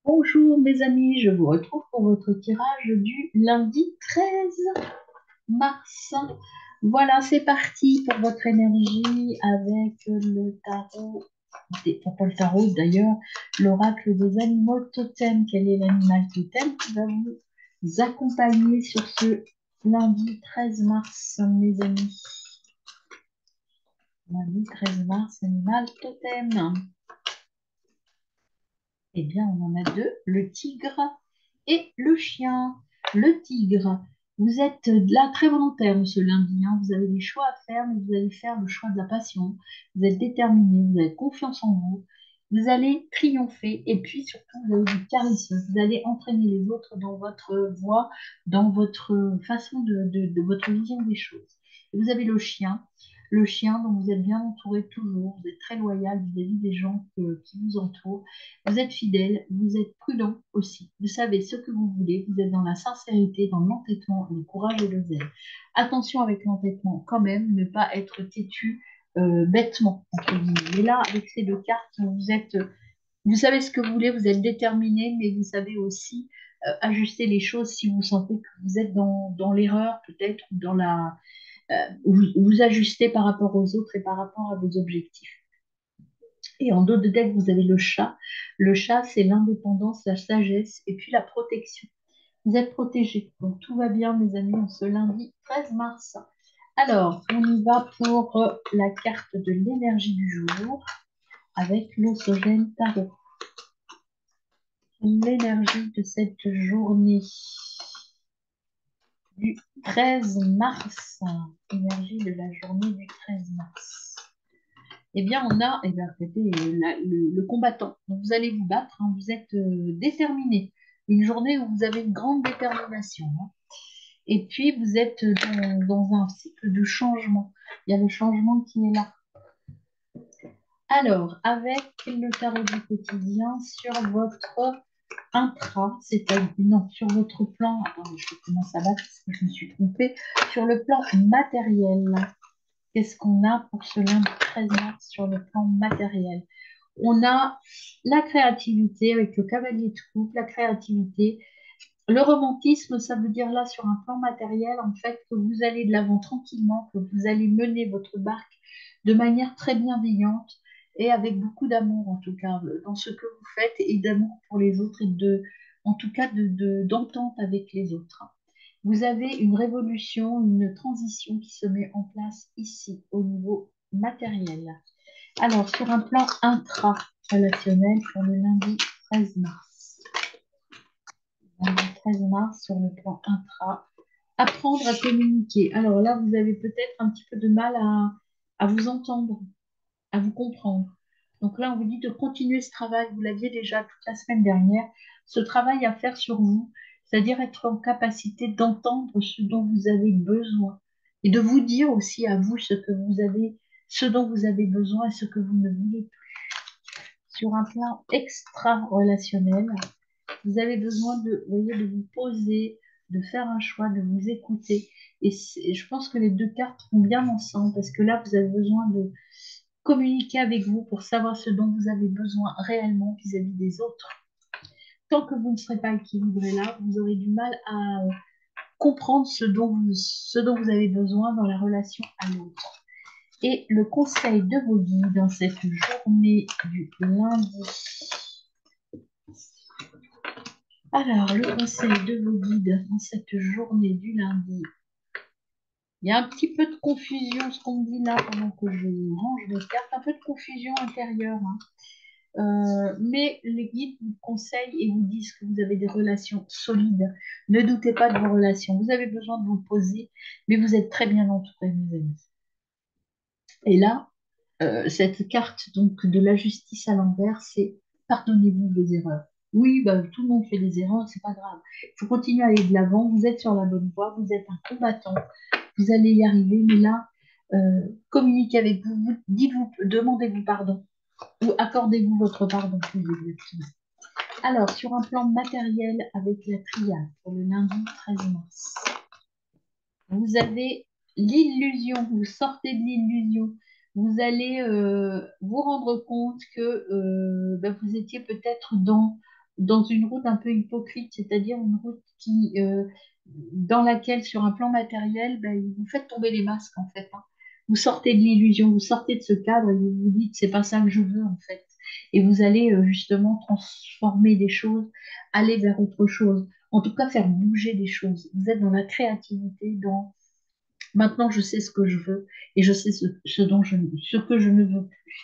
Bonjour mes amis, je vous retrouve pour votre tirage du lundi 13 mars. Voilà, c'est parti pour votre énergie avec le tarot, pas le tarot d'ailleurs, l'oracle des animaux totems. Quel est l'animal totem qui va vous accompagner sur ce lundi 13 mars, mes amis? Lundi 13 mars, animal totem. Eh bien, on en a deux, le tigre et le chien. Le tigre, vous êtes là très volontaire ce lundi, hein. Vous avez des choix à faire, mais vous allez faire le choix de la passion. Vous êtes déterminé, vous avez confiance en vous. Vous allez triompher et puis surtout, vous avez du charisme. Vous allez entraîner les autres dans votre voie, dans votre façon de votre vision des choses. Et vous avez le chien. Le chien dont vous êtes bien entouré toujours, vous êtes très loyal vis-à-vis des gens qui vous entourent. Vous êtes fidèle, vous êtes prudent aussi. Vous savez ce que vous voulez, vous êtes dans la sincérité, dans l'entêtement, le courage et le zèle. Attention avec l'entêtement quand même, ne pas être têtu bêtement, entre guillemets. Mais là, avec ces deux cartes, vous savez ce que vous voulez, vous êtes déterminé, mais vous savez aussi ajuster les choses si vous sentez que vous êtes dans l'erreur peut-être, ou dans vous ajustez par rapport aux autres et par rapport à vos objectifs. Et en dos de deck, vous avez le chat. Le chat, c'est l'indépendance, la sagesse et puis la protection. Vous êtes protégés. Donc tout va bien, mes amis, en ce lundi 13 mars. Alors, on y va pour la carte de l'énergie du jour avec l'Osogène Tarot. L'énergie de cette journée du 13 mars. Énergie de la journée du 13 mars. Eh bien, on a écoutez, le combattant. Donc, vous allez vous battre, hein, vous êtes déterminé. Une journée où vous avez une grande détermination, hein. Et puis, vous êtes dans un cycle de changement. Il y a le changement qui est là. Alors, avec le tarot du quotidien sur votre intra, c'est-à-dire non, sur votre plan, attendez, je commence à battre parce que je me suis trompée, sur le plan matériel. Qu'est-ce qu'on a pour ce lundi 13 mars sur le plan matériel? On a la créativité avec le cavalier de coupe, la créativité. Le romantisme, ça veut dire là sur un plan matériel, en fait, que vous allez de l'avant tranquillement, que vous allez mener votre barque de manière très bienveillante et avec beaucoup d'amour, en tout cas, dans ce que vous faites et d'amour pour les autres et en tout cas, d'entente avec les autres. Vous avez une révolution, une transition qui se met en place ici, au niveau matériel. Alors, sur un plan intra-relationnel, pour le lundi 13 mars. Lundi 13 mars, sur le plan intra, apprendre à communiquer. Alors là, vous avez peut-être un petit peu de mal à vous entendre, à vous comprendre. Donc là, on vous dit de continuer ce travail. Vous l'aviez déjà toute la semaine dernière. Ce travail à faire sur vous, c'est-à-dire être en capacité d'entendre ce dont vous avez besoin et de vous dire aussi à vous ce dont vous avez besoin et ce que vous ne voulez plus. Sur un plan extra-relationnel, vous avez besoin vous voyez, de vous poser, de faire un choix, de vous écouter. Et je pense que les deux cartes vont bien ensemble parce que là, vous avez besoin de communiquer avec vous pour savoir ce dont vous avez besoin réellement vis-à-vis des autres. Tant que vous ne serez pas équilibré là, vous aurez du mal à comprendre ce dont vous avez besoin dans la relation à l'autre. Et le conseil de vos guides dans cette journée du lundi. Alors, le conseil de vos guides dans cette journée du lundi. Il y a un petit peu de confusion, ce qu'on me dit là, pendant que je range mes cartes, un peu de confusion intérieure, hein. Mais les guides vous conseillent et vous disent que vous avez des relations solides. Ne doutez pas de vos relations. Vous avez besoin de vous poser, mais vous êtes très bien entouré, mes amis. Et là, cette carte donc de la justice à l'envers, c'est pardonnez-vous vos erreurs. Oui, bah, tout le monde fait des erreurs, c'est pas grave. Il faut continuer à aller de l'avant. Vous êtes sur la bonne voie, vous êtes un combattant, vous allez y arriver. Mais là, communiquez avec vous, dites-vous, demandez-vous pardon ou accordez-vous votre pardon plus exactement. Alors, sur un plan matériel avec la triade pour le lundi 13 mars, vous avez l'illusion, vous sortez de l'illusion. Vous allez vous rendre compte que vous étiez peut-être dans dans une route un peu hypocrite, c'est-à-dire une route dans laquelle, sur un plan matériel, ben, vous faites tomber les masques, en fait, hein. Vous sortez de l'illusion, vous sortez de ce cadre et vous vous dites, c'est pas ça que je veux, en fait. Et vous allez justement transformer des choses, aller vers autre chose. En tout cas, faire bouger des choses. Vous êtes dans la créativité, dans maintenant je sais ce que je veux et je sais ce que je ne veux plus.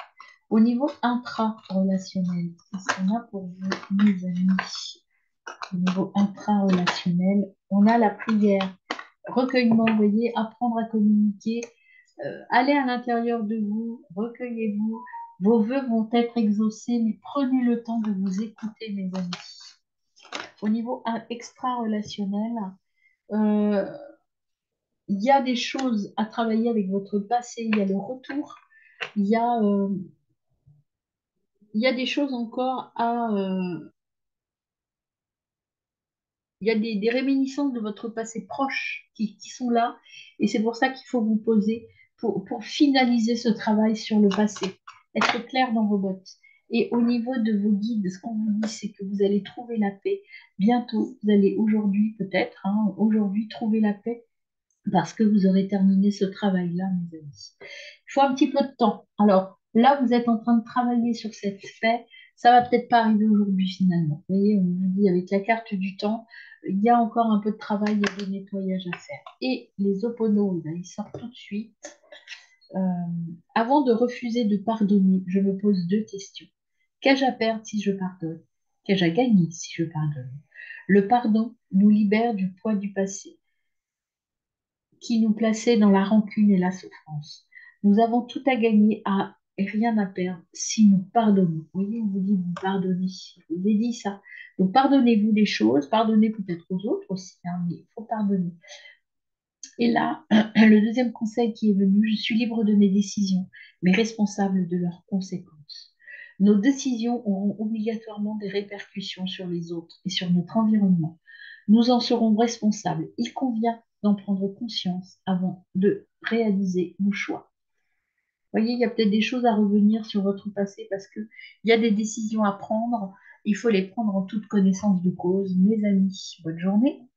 Au niveau intra-relationnel, qu'est-ce qu'on a pour vous, mes amis? Au niveau intra-relationnel, on a la prière, recueillement, vous voyez, apprendre à communiquer, allez à l'intérieur de vous, recueillez-vous, vos vœux vont être exaucés, mais prenez le temps de vous écouter, mes amis. Au niveau extra-relationnel, euh, il y a des choses à travailler avec votre passé, il y a le retour, il y a, euh, il y a des choses encore il y a des réminiscences de votre passé proche qui sont là, et c'est pour ça qu'il faut vous poser pour finaliser ce travail sur le passé, être clair dans vos bottes. Et au niveau de vos guides, ce qu'on vous dit, c'est que vous allez trouver la paix bientôt. Vous allez aujourd'hui, peut-être, hein, aujourd'hui, trouver la paix parce que vous aurez terminé ce travail-là, mes amis. Il faut un petit peu de temps. Alors là, vous êtes en train de travailler sur cette paix. Ça va peut-être pas arriver aujourd'hui finalement. Vous voyez, on vous dit avec la carte du temps, il y a encore un peu de travail et de nettoyage à faire. Et les oponos, là, ils sortent tout de suite. Euh, Avant de refuser de pardonner, je me pose deux questions. Qu'ai-je à perdre si je pardonne? Qu'ai-je à gagner si je pardonne? Le pardon nous libère du poids du passé qui nous plaçait dans la rancune et la souffrance. Nous avons tout à gagner et rien à perdre si nous pardonnons. Vous voyez, on vous dit vous pardonnez. Je vous ai dit ça. Donc pardonnez-vous des choses, pardonnez peut-être aux autres aussi, hein, mais il faut pardonner. Et là, le deuxième conseil qui est venu, je suis libre de mes décisions, mais responsable de leurs conséquences. Nos décisions auront obligatoirement des répercussions sur les autres et sur notre environnement. Nous en serons responsables. Il convient d'en prendre conscience avant de réaliser nos choix. Vous voyez, il y a peut-être des choses à revenir sur votre passé parce qu'il y a des décisions à prendre. Il faut les prendre en toute connaissance de cause. Mes amis, bonne journée.